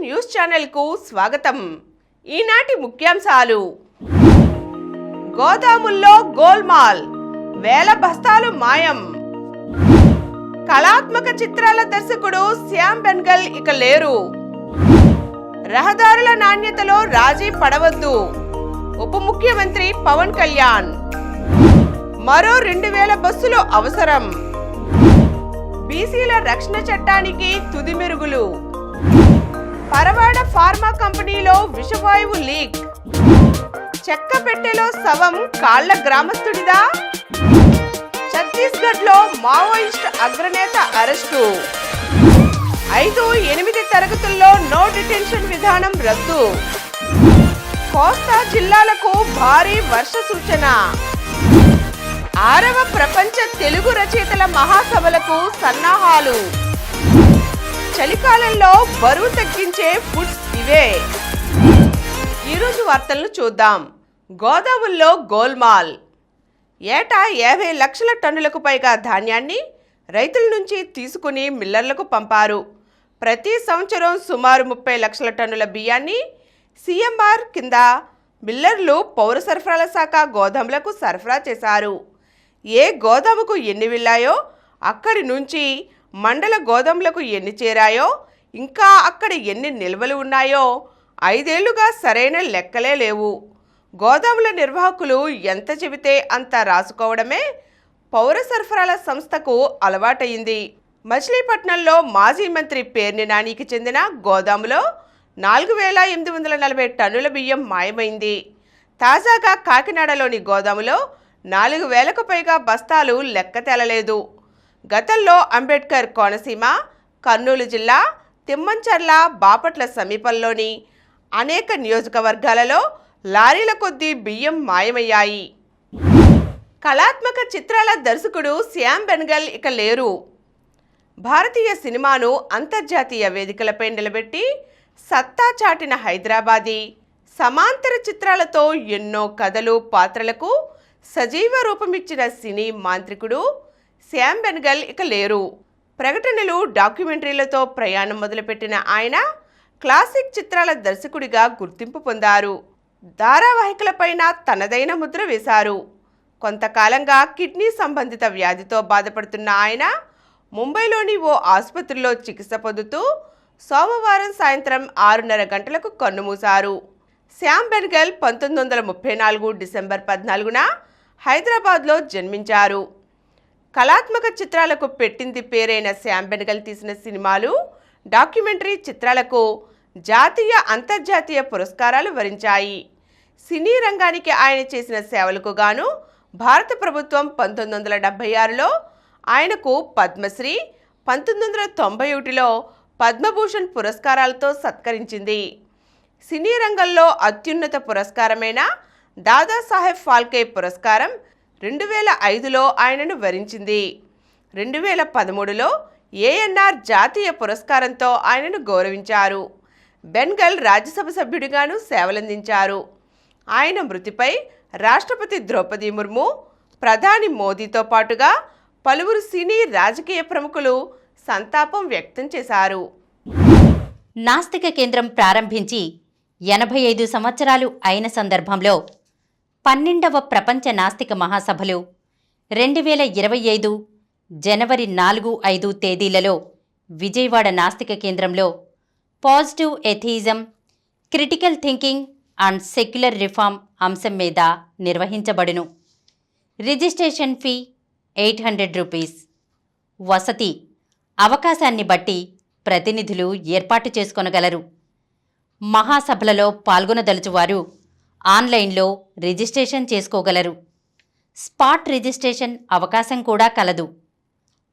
News ఛానల్కు స్వాగతం. ఈనాటి ముఖ్యాంశాలు: గోదాముల్లో గోల్మాల్, వేల బస్తాలు మాయం. కళాత్మక చిత్రాల దర్శకుడు శ్యామ్ బెనగల్ ఇక లేరు. రహదారుల నాణ్యతలో రాజీ పడవద్దు, ఉప ముఖ్యమంత్రి పవన్ కళ్యాణ్. మరో 2000 బస్సులు అవసరం. బీసీల రక్షణ చట్టానికి తుది మెరుగులు. పరవాడ ఫార్మా కంపెనీలో విషవాయువు లీక్. చెక్క పెట్టెలో శవం కాళ్ల గ్రామస్తుడిదా? ఛత్తీస్గఢ్లో మావోయిస్ట్ అగ్రనేత అరెస్టు. 5-8 తరగతుల్లో నో డిటెన్షన్ విధానం రద్దు. కోస్తా జిల్లాలకు భారీ వర్ష సూచన. 6వ ప్రపంచ తెలుగు రచయితల మహాసభలకు సన్నాహాలు. చలికాలంలో బరువు తగ్గించే ఫుడ్స్ ఇవే. ఈరోజు వార్తలను చూద్దాం. గోదాముల్లో గోల్మాల్. ఏటా 50 లక్షల టన్నులకు పైగా ధాన్యాన్ని రైతుల నుంచి తీసుకుని మిల్లర్లకు పంపారు. ప్రతి సంవత్సరం సుమారు 30 లక్షల టన్నుల బియ్యాన్ని సిఎంఆర్ కింద మిల్లర్లు పౌర సరఫరాల శాఖ గోదాములకు సరఫరా చేశారు. ఏ గోదాముకు ఎన్ని వెళ్ళాయో, అక్కడి నుంచి మండల గోదాములకు ఎన్ని చేరాయో, ఇంకా అక్కడ ఎన్ని నిల్వలు ఉన్నాయో 5 ఏళ్లుగా సరైన లెక్కలే లేవు. గోదాముల నిర్వాహకులు ఎంత చెబితే అంత రాసుకోవడమే పౌర సరఫరాల సంస్థకు అలవాటయింది. మచిలీపట్నంలో మాజీ మంత్రి పేర్ని నానికి చెందిన గోదాములో 4840 టన్నుల బియ్యం మాయమైంది. తాజాగా కాకినాడలోని గోదాములో 4000కు పైగా బస్తాలు లెక్క తేలలేదు. గతంలో అంబేద్కర్ కోనసీమ, కర్నూలు జిల్లా, తిమ్మంచర్ల, బాపట్ల సమీపంలోని అనేక నియోజకవర్గాలలో లారీల కొద్దీ బియ్యం మాయమయ్యాయి. కళాత్మక చిత్రాల దర్శకుడు శ్యామ్ బెనగల్ ఇక లేరు. భారతీయ సినిమాను అంతర్జాతీయ వేదికలపై నిలబెట్టి సత్తా చాటిన హైదరాబాదీ సమాంతర చిత్రాలతో ఎన్నో కథలు, పాత్రలకు సజీవ రూపమిచ్చిన సినీ మాంత్రికుడు శ్యామ్ బెనగల్ ఇక లేరు. ప్రకటనలు, డాక్యుమెంటరీలతో ప్రయాణం మొదలుపెట్టిన ఆయన క్లాసిక్ చిత్రాల దర్శకుడిగా గుర్తింపు పొందారు. ధారావాహికలపైన తనదైన ముద్ర వేశారు. కొంతకాలంగా కిడ్నీ సంబంధిత వ్యాధితో బాధపడుతున్న ఆయన ముంబైలోని ఓ ఆసుపత్రిలో చికిత్స పొందుతూ సోమవారం సాయంత్రం 6:30 గంటలకు కన్నుమూశారు. శ్యామ్ బెనగల్ 1934 డిసెంబర్ 14న హైదరాబాద్లో జన్మించారు. కళాత్మక చిత్రాలకు పెట్టింది పేరైన శ్యామ్ బెనగల్ తీసిన సినిమాలు, డాక్యుమెంటరీ చిత్రాలకు జాతీయ, అంతర్జాతీయ పురస్కారాలు వరించాయి. సినీ రంగానికి ఆయన చేసిన సేవలకు గాను భారత ప్రభుత్వం 1976లో ఆయనకు పద్మశ్రీ, 1991లో పద్మభూషణ్ పురస్కారాలతో సత్కరించింది. సినీ రంగంలో అత్యున్నత పురస్కారమైన దాదాసాహెబ్ ఫాల్కే పురస్కారం 2005లో ఆయనను వరించింది. 2013లో ఏఎన్ఆర్ జాతీయ పురస్కారంతో ఆయనను గౌరవించారు. బెనగల్ రాజ్యసభ సభ్యుడిగాను సేవలందించారు. ఆయన మృతిపై రాష్ట్రపతి ద్రౌపది ముర్ము, ప్రధాని మోదీతో పాటుగా పలువురు సినీ, రాజకీయ ప్రముఖులు సంతాపం వ్యక్తం చేశారు. నాస్తిక కేంద్రం ప్రారంభించి 85 సంవత్సరాలు అయిన సందర్భంలో 12వ ప్రపంచ నాస్తిక మహాసభలు 2025 జనవరి 4-5 తేదీలలో విజయవాడ నాస్తిక కేంద్రంలో positive atheism, critical thinking and secular reform అంశం మీద నిర్వహించబడును. Registration fee 800 rupees. వసతి అవకాశాన్ని బట్టి ప్రతినిధులు ఏర్పాటు చేసుకొనగలరు. మహాసభలలో పాల్గొనదలుచువారు ఆన్లైన్లో రిజిస్ట్రేషన్ చేసుకోగలరు. స్పాట్ రిజిస్ట్రేషన్ అవకాశం కూడా కలదు.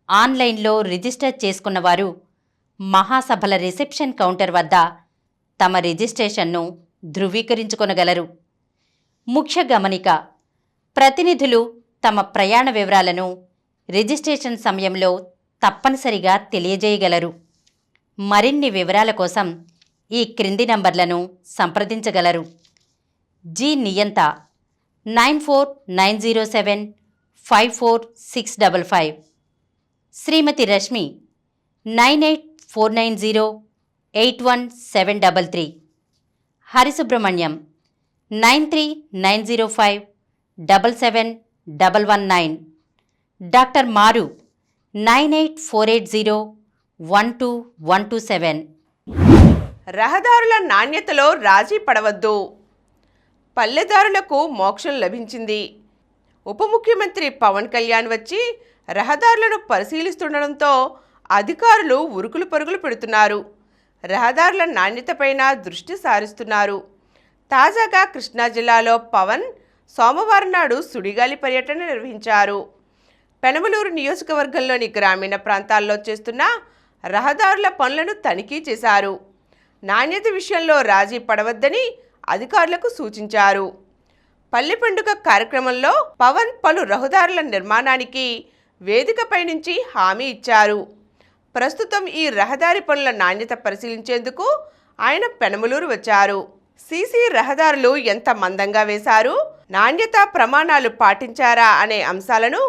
ఆన్లైన్లో రిజిస్టర్ చేసుకున్నవారు మహాసభల రిసెప్షన్ కౌంటర్ వద్ద తమ రిజిస్ట్రేషన్ను ధృవీకరించుకొనగలరు. ముఖ్య గమనిక: ప్రతినిధులు తమ ప్రయాణ వివరాలను రిజిస్ట్రేషన్ సమయంలో తప్పనిసరిగా తెలియజేయగలరు. మరిన్ని వివరాల కోసం ఈ క్రింది నంబర్లను సంప్రదించగలరు. జి నియంత 9490754655, శ్రీమతి రష్మి 98490 8173. హరిసుబ్రహ్మణ్యం 9390577119. డాక్టర్ మారు 9848012127. రహదారుల నాణ్యతలో రాజీ పడవద్దు. పల్లెదారులకు మోక్షం లభించింది. ఉప ముఖ్యమంత్రి పవన్ కళ్యాణ్ వచ్చి రహదారులను పరిశీలిస్తుండడంతో అధికారులు ఉరుకులు పరుగులు పెడుతున్నారు. రహదారుల నాణ్యతపైన దృష్టి సారిస్తున్నారు. తాజాగా కృష్ణా జిల్లాలో పవన్ సోమవారం నాడు సుడిగాలి పర్యటన నిర్వహించారు. పెనమలూరు నియోజకవర్గంలోని గ్రామీణ ప్రాంతాల్లో చేస్తున్న రహదారుల పనులను తనిఖీ చేశారు. నాణ్యత విషయంలో రాజీ పడవద్దని అధికారులకు సూచించారు. పల్లె పండుగ కార్యక్రమంలో పవన్ పలు రహదారుల నిర్మాణానికి వేదికపై నుంచి హామీ ఇచ్చారు. ప్రస్తుతం ఈ రహదారి పనుల నాణ్యత పరిశీలించేందుకు ఆయన పెనమలూరు వచ్చారు. సీసీ రహదారులు ఎంత మందంగా వేశారు, నాణ్యత ప్రమాణాలు పాటించారా అనే అంశాలను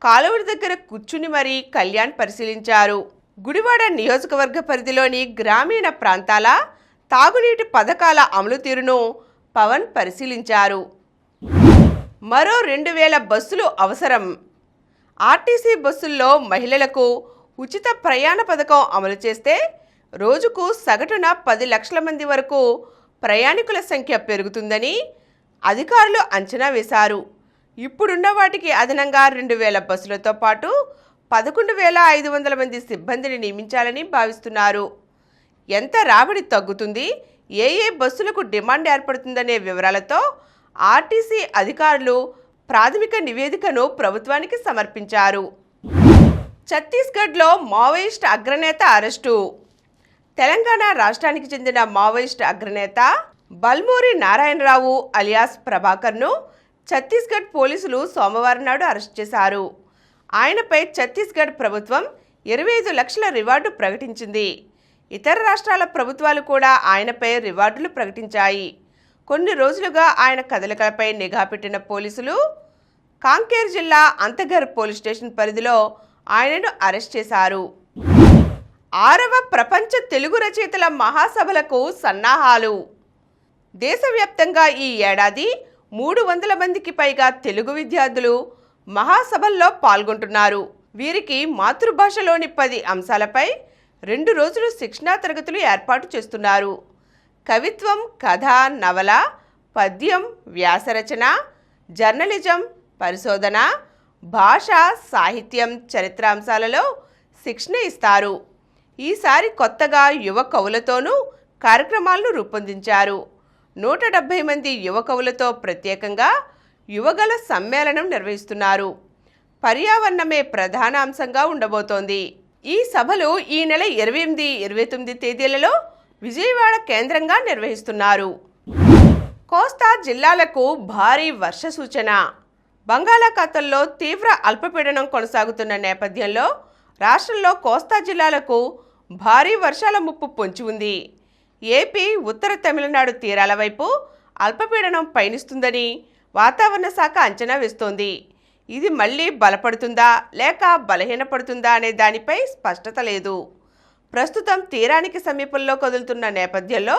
కాలువల దగ్గర కూర్చుని మరీ కళ్యాణ్ పరిశీలించారు. గుడివాడ నియోజకవర్గ పరిధిలోని గ్రామీణ ప్రాంతాల తాగునీటి పథకాల అమలు తీరును పవన్ పరిశీలించారు. మరో 2000 బస్సులు అవసరం. ఆర్టీసీ బస్సుల్లో మహిళలకు ఉచిత ప్రయాణ పథకం అమలు చేస్తే రోజుకు సగటున 10 లక్షల మంది వరకు ప్రయాణికుల సంఖ్య పెరుగుతుందని అధికారులు అంచనా వేశారు. ఇప్పుడున్న వాటికి అదనంగా 2000 బస్సులతో పాటు 11,500 మంది సిబ్బందిని నియమించాలని భావిస్తున్నారు. ఎంత రాబడి తగ్గుతుంది, ఏ బస్సులకు డిమాండ్ ఏర్పడుతుందనే వివరాలతో ఆర్టీసీ అధికారులు ప్రాథమిక నివేదికను ప్రభుత్వానికి సమర్పించారు. ఛత్తీస్గఢ్లో మావోయిస్ట్ అగ్రనేత అరెస్టు. తెలంగాణ రాష్ట్రానికి చెందిన మావోయిస్ట్ అగ్రనేత బల్మూరి నారాయణరావు అలియాస్ ప్రభాకర్ను ఛత్తీస్గఢ్ పోలీసులు సోమవారం నాడు అరెస్ట్ చేశారు. ఆయనపై ఛత్తీస్గఢ్ ప్రభుత్వం 25 లక్షల రివార్డు ప్రకటించింది. ఇతర రాష్ట్రాల ప్రభుత్వాలు కూడా ఆయనపై రివార్డులు ప్రకటించాయి. కొన్ని రోజులుగా ఆయన కదలికలపై నిఘా పెట్టిన పోలీసులు కాంకేర్ జిల్లా అంతగర్ పోలీస్ స్టేషన్ పరిధిలో ఆయనను అరెస్ట్ చేశారు. 6వ ప్రపంచ తెలుగు రచయితల మహాసభలకు సన్నాహాలు. దేశవ్యాప్తంగా ఈ ఏడాది 300 మందికి పైగా తెలుగు విద్యార్థులు మహాసభల్లో పాల్గొంటున్నారు. వీరికి మాతృభాషలోని 10 అంశాలపై 2 రోజులు శిక్షణా తరగతులు ఏర్పాటు చేస్తున్నారు. కవిత్వం, కథ, నవల, పద్యం, వ్యాసరచన, జర్నలిజం, పరిశోధన, భాష, సాహిత్యం, చరిత్ర అంశాలలో శిక్షణ ఇస్తారు. ఈసారి కొత్తగా యువ కవులతోనూ కార్యక్రమాలను రూపొందించారు. 170 మంది యువ కవులతో ప్రత్యేకంగా యువగల సమ్మేళనం నిర్వహిస్తున్నారు. పర్యావరణమే ప్రధాన అంశంగా ఉండబోతోంది. ఈ సభలు ఈ నెల 28, 29 తేదీలలో విజయవాడ కేంద్రంగా నిర్వహిస్తున్నారు. కోస్తా జిల్లాలకు భారీ వర్ష సూచన. బంగాళాఖాతంలో తీవ్ర అల్పపీడనం కొనసాగుతున్న నేపథ్యంలో రాష్ట్రంలో కోస్తా జిల్లాలకు భారీ వర్షాల ముప్పు పొంచి ఉంది. ఏపీ, ఉత్తర తమిళనాడు తీరాల వైపు అల్పపీడనం పయనిస్తుందని వాతావరణ శాఖ అంచనా వేస్తోంది. ఇది మళ్లీ బలపడుతుందా లేక బలహీనపడుతుందా అనే దానిపై స్పష్టత లేదు. ప్రస్తుతం తీరానికి సమీపంలో కదులుతున్న నేపథ్యంలో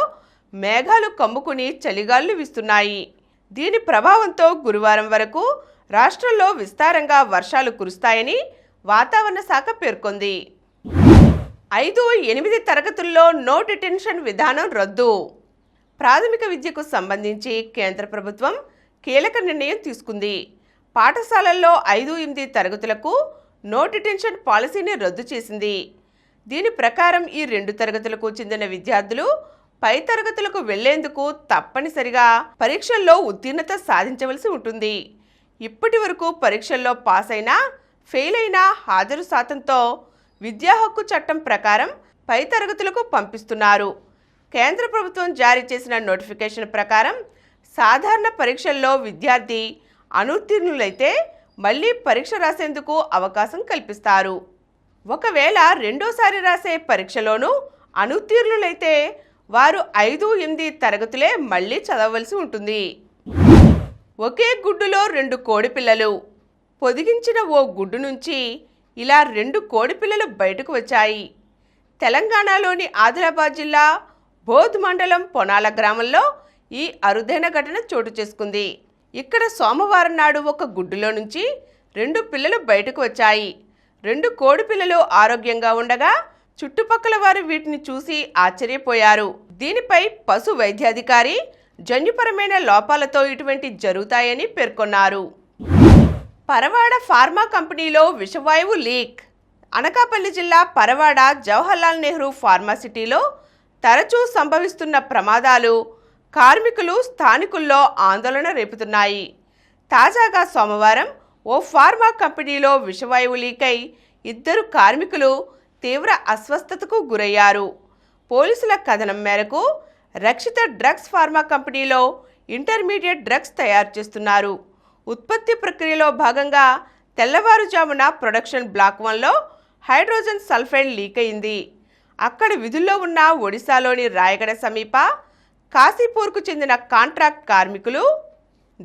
మేఘాలు కమ్ముకుని చలిగాలులు వీస్తున్నాయి. దీని ప్రభావంతో గురువారం వరకు రాష్ట్రంలో విస్తారంగా వర్షాలు కురుస్తాయని వాతావరణ శాఖ పేర్కొంది. 5, 8 తరగతుల్లో నో డిటెన్షన్ విధానం రద్దు. ప్రాథమిక విద్యకు సంబంధించి కేంద్ర ప్రభుత్వం కీలక నిర్ణయం తీసుకుంది. పాఠశాలల్లో 5, 8 తరగతులకు నో డిటెన్షన్ పాలసీని రద్దు చేసింది. దీని ప్రకారం ఈ 2 తరగతులకు చెందిన విద్యార్థులు పై తరగతులకు వెళ్లేందుకు తప్పనిసరిగా పరీక్షల్లో ఉత్తీర్ణత సాధించవలసి ఉంటుంది. ఇప్పటి వరకు పరీక్షల్లో పాస్ అయినా, ఫెయిల్ అయినా హాజరు శాతంతో విద్యా హక్కు చట్టం ప్రకారం పై తరగతులకు పంపిస్తున్నారు. కేంద్ర ప్రభుత్వం జారీ చేసిన నోటిఫికేషన్ ప్రకారం సాధారణ పరీక్షల్లో విద్యార్థి అనుత్తీర్ణులైతే మళ్లీ పరీక్ష రాసేందుకు అవకాశం కల్పిస్తారు. ఒకవేళ రెండోసారి రాసే పరీక్షలోనూ అనుత్తీర్ణులైతే వారు 5, 8 తరగతులే మళ్లీ చదవవలసి ఉంటుంది. ఒకే గుడ్డులో 2 కోడిపిల్లలు. పొదిగించిన ఓ గుడ్డు నుంచి ఇలా 2 కోడిపిల్లలు బయటకు వచ్చాయి. తెలంగాణలోని ఆదిలాబాద్ జిల్లా బోధ్ మండలం పొనాల గ్రామంలో ఈ అరుదైన ఘటన చోటు చేసుకుంది. ఇక్కడ సోమవారం నాడు ఒక గుడ్డులో నుంచి 2 పిల్లలు బయటకు వచ్చాయి. 2 కోడి పిల్లలు ఆరోగ్యంగా ఉండగా చుట్టుపక్కల వారు వీటిని చూసి ఆశ్చర్యపోయారు. దీనిపై పశు వైద్యాధికారి జన్యుపరమైన లోపాలతో ఇటువంటి జరుగుతాయని పేర్కొన్నారు. పరవాడ ఫార్మా కంపెనీలో విషవాయువు లీక్. అనకాపల్లి జిల్లా పరవాడ జవహర్లాల్ నెహ్రూ ఫార్మాసిటీలో తరచూ సంభవిస్తున్న ప్రమాదాలు కార్మికులు స్థానికుల్లో ఆందోళన రేపుతున్నాయి. తాజాగా సోమవారం ఓ ఫార్మా కంపెనీలో విషవాయువు లీక్ అయి 2 కార్మికులు తీవ్ర అస్వస్థతకు గురయ్యారు. పోలీసుల కథనం మేరకు రక్షిత డ్రగ్స్ ఫార్మా కంపెనీలో ఇంటర్మీడియట్ డ్రగ్స్ తయారు చేస్తున్నారు. ఉత్పత్తి ప్రక్రియలో భాగంగా తెల్లవారుజామున ప్రొడక్షన్ బ్లాక్ 1లో హైడ్రోజన్ సల్ఫైడ్ లీక్ అయింది. అక్కడ విధుల్లో ఉన్న ఒడిశాలోని రాయగడ సమీప కాశీపూర్కు చెందిన కాంట్రాక్ట్ కార్మికులు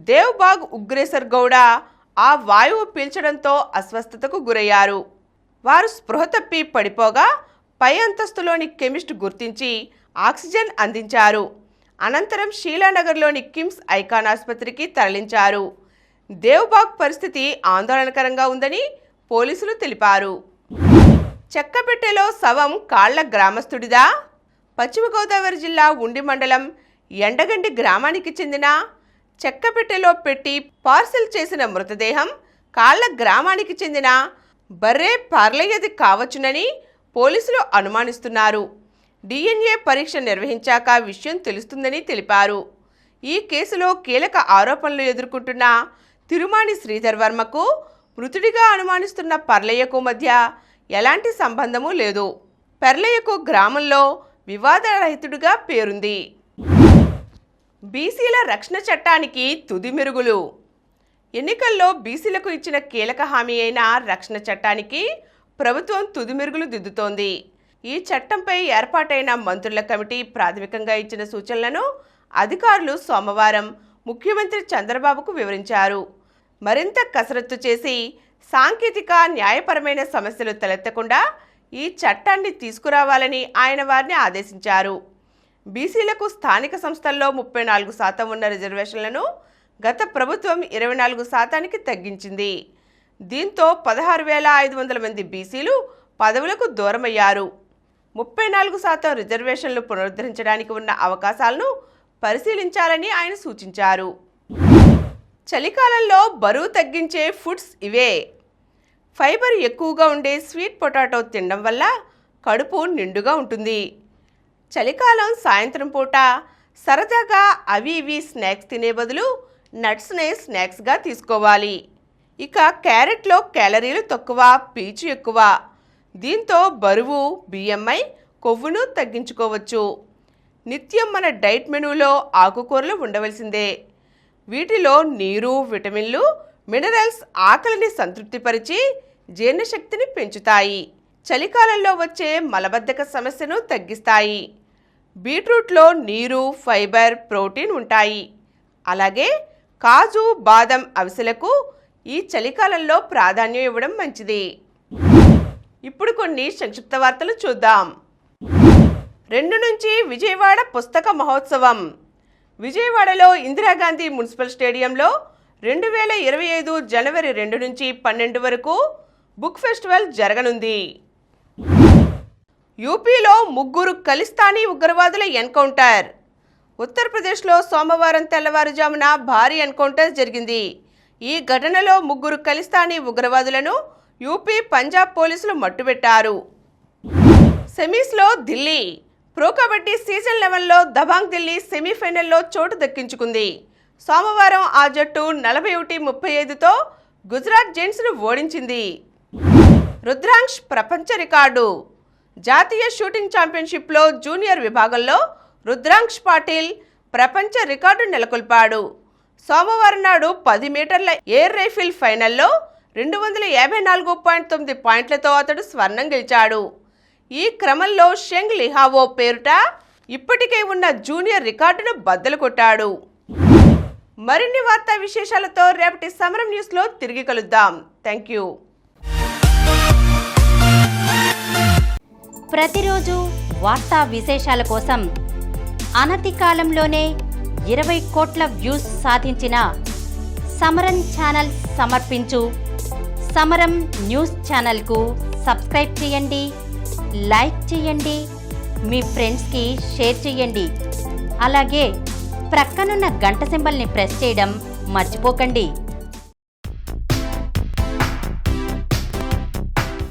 దేవ్బాగ్ ఉగ్రేసర్ గౌడ ఆ వాయువు పీల్చడంతో అస్వస్థతకు గురయ్యారు. వారు స్పృహ తప్పి పడిపోగా పై అంతస్తులోని కెమిస్ట్ గుర్తించి ఆక్సిజన్ అందించారు. అనంతరం షీలానగర్లోని కిమ్స్ ఐకాన్ ఆసుపత్రికి తరలించారు. దేవ్బాగ్ పరిస్థితి ఆందోళనకరంగా ఉందని పోలీసులు తెలిపారు. చెక్కపెట్టెలో శవం కాళ్ల గ్రామస్తుడిదా? పశ్చిమ గోదావరి జిల్లా ఉండి మండలం ఎండగండి గ్రామానికి చెందిన చెక్కపెట్టెలో పెట్టి పార్సిల్ చేసిన మృతదేహం కాళ్ల గ్రామానికి చెందిన బర్రే పార్లయ్యది కావచ్చునని పోలీసులు అనుమానిస్తున్నారు. DNA పరీక్ష నిర్వహించాక విషయం తెలుస్తుందని తెలిపారు. ఈ కేసులో కీలక ఆరోపణలు ఎదుర్కొంటున్న తిరుమాణి శ్రీధర్ వర్మకు మృతుడిగా అనుమానిస్తున్న పర్లయ్యకు మధ్య ఎలాంటి సంబంధమూ లేదు. పర్లయ్యకు గ్రామంలో వివాదరహితుడిగా పేరుంది. బీసీల రక్షణ చట్టానికి తుది మెరుగులు. ఎన్నికల్లో బీసీలకు ఇచ్చిన కీలక హామీ అయిన రక్షణ చట్టానికి ప్రభుత్వం తుది మెరుగులు దిద్దుతోంది. ఈ చట్టంపై ఏర్పాటైన మంత్రుల కమిటీ ప్రాథమికంగా ఇచ్చిన సూచనలను అధికారులు సోమవారం ముఖ్యమంత్రి చంద్రబాబుకు వివరించారు. మరింత కసరత్తు చేసి సాంకేతిక న్యాయపరమైన సమస్యలు తలెత్తకుండా ఈ చట్టాన్ని తీసుకురావాలని ఆయన వారిని ఆదేశించారు. బీసీలకు స్థానిక సంస్థల్లో 34% ఉన్న రిజర్వేషన్లను గత ప్రభుత్వం 24% తగ్గించింది. దీంతో 16,500 మంది బీసీలు పదవులకు దూరమయ్యారు. 34% రిజర్వేషన్లు పునరుద్ధరించడానికి ఉన్న అవకాశాలను పరిశీలించాలని ఆయన సూచించారు. చలికాలంలో బరువు తగ్గించే ఫుడ్స్ ఇవే. ఫైబర్ ఎక్కువగా ఉండే స్వీట్ పొటాటో తినడం వల్ల కడుపు నిండుగా ఉంటుంది. చలికాలం సాయంత్రం పూట సరదాగా అవి ఇవి స్నాక్స్ తినే బదులు నట్స్నే స్నాక్స్గా తీసుకోవాలి. ఇక క్యారెట్లో క్యాలరీలు తక్కువ, పీచు ఎక్కువ. దీంతో బరువు, BMI, కొవ్వును తగ్గించుకోవచ్చు. నిత్యం మన డైట్ మెనూలో ఆకుకూరలు ఉండవలసిందే. వీటిలో నీరు, విటమిన్లు, మినరల్స్ ఆకలిని సంతృప్తిపరిచి జీర్ణశక్తిని పెంచుతాయి. చలికాలంలో వచ్చే మలబద్ధక సమస్యను తగ్గిస్తాయి. బీట్రూట్లో నీరు, ఫైబర్, ప్రోటీన్ ఉంటాయి. అలాగే కాజు, బాదం, అవిసెలకు ఈ చలికాలంలో ప్రాధాన్యం ఇవ్వడం మంచిది. ఇప్పుడు కొన్ని సంక్షిప్త వార్తలు చూద్దాం. 2 నుంచి విజయవాడ పుస్తక మహోత్సవం. విజయవాడలో ఇందిరాగాంధీ మున్సిపల్ స్టేడియంలో 2025 జనవరి 2 నుంచి 12 వరకు బుక్ ఫెస్టివల్ జరగనుంది. యూపీలో 3 ఖలిస్తానీ ఉగ్రవాదుల ఎన్కౌంటర్. ఉత్తరప్రదేశ్లో సోమవారం తెల్లవారుజామున భారీ ఎన్కౌంటర్ జరిగింది. ఈ ఘటనలో 3 ఖలిస్తానీ ఉగ్రవాదులను యూపీ, పంజాబ్ పోలీసులు మట్టుబెట్టారు. సెమీస్లో ఢిల్లీ. ప్రో కబడ్డీ సీజన్ 11లో దబాంగ్ ఢిల్లీ సెమీఫైనల్లో చోటు దక్కించుకుంది. సోమవారం ఆ జట్టు 41-35తో గుజరాత్ జెయింట్స్ను ఓడించింది. రుద్రాంక్ష్ ప్రపంచ రికార్డు. జాతీయ షూటింగ్ ఛాంపియన్షిప్లో జూనియర్ విభాగంలో రుద్రాంక్ష్ పాటిల్ ప్రపంచ రికార్డు నెలకొల్పాడు. సోమవారం నాడు 10 మీటర్ల ఎయిర్ రైఫిల్ ఫైనల్లో 254.9 పాయింట్లతో అతడు స్వర్ణం గెలిచాడు. ఈ క్రమంలో షెంగ్ లిహావో పేరుట ఇప్పటికే ఉన్న జూనియర్ రికార్డును బద్దలు కొట్టాడు. మరిన్ని వార్తా విశేషాలతో రేపటి సమరం న్యూస్లో తిరిగి కలుద్దాం. Thank you. ప్రతిరోజు వార్తా విశేషాల కోసం అనతి కాలంలోనే 20 కోట్ల వ్యూస్ సాధించిన సమరం ఛానల్ సమర్పించు సమరం న్యూస్ ఛానల్కు సబ్స్క్రైబ్ చేయండి, లైక్ చేయండి, మీ ఫ్రెండ్స్కి షేర్ చేయండి. అలాగే ప్రక్కనున్న గంట సింబల్ని ప్రెస్ చేయడం మర్చిపోకండి.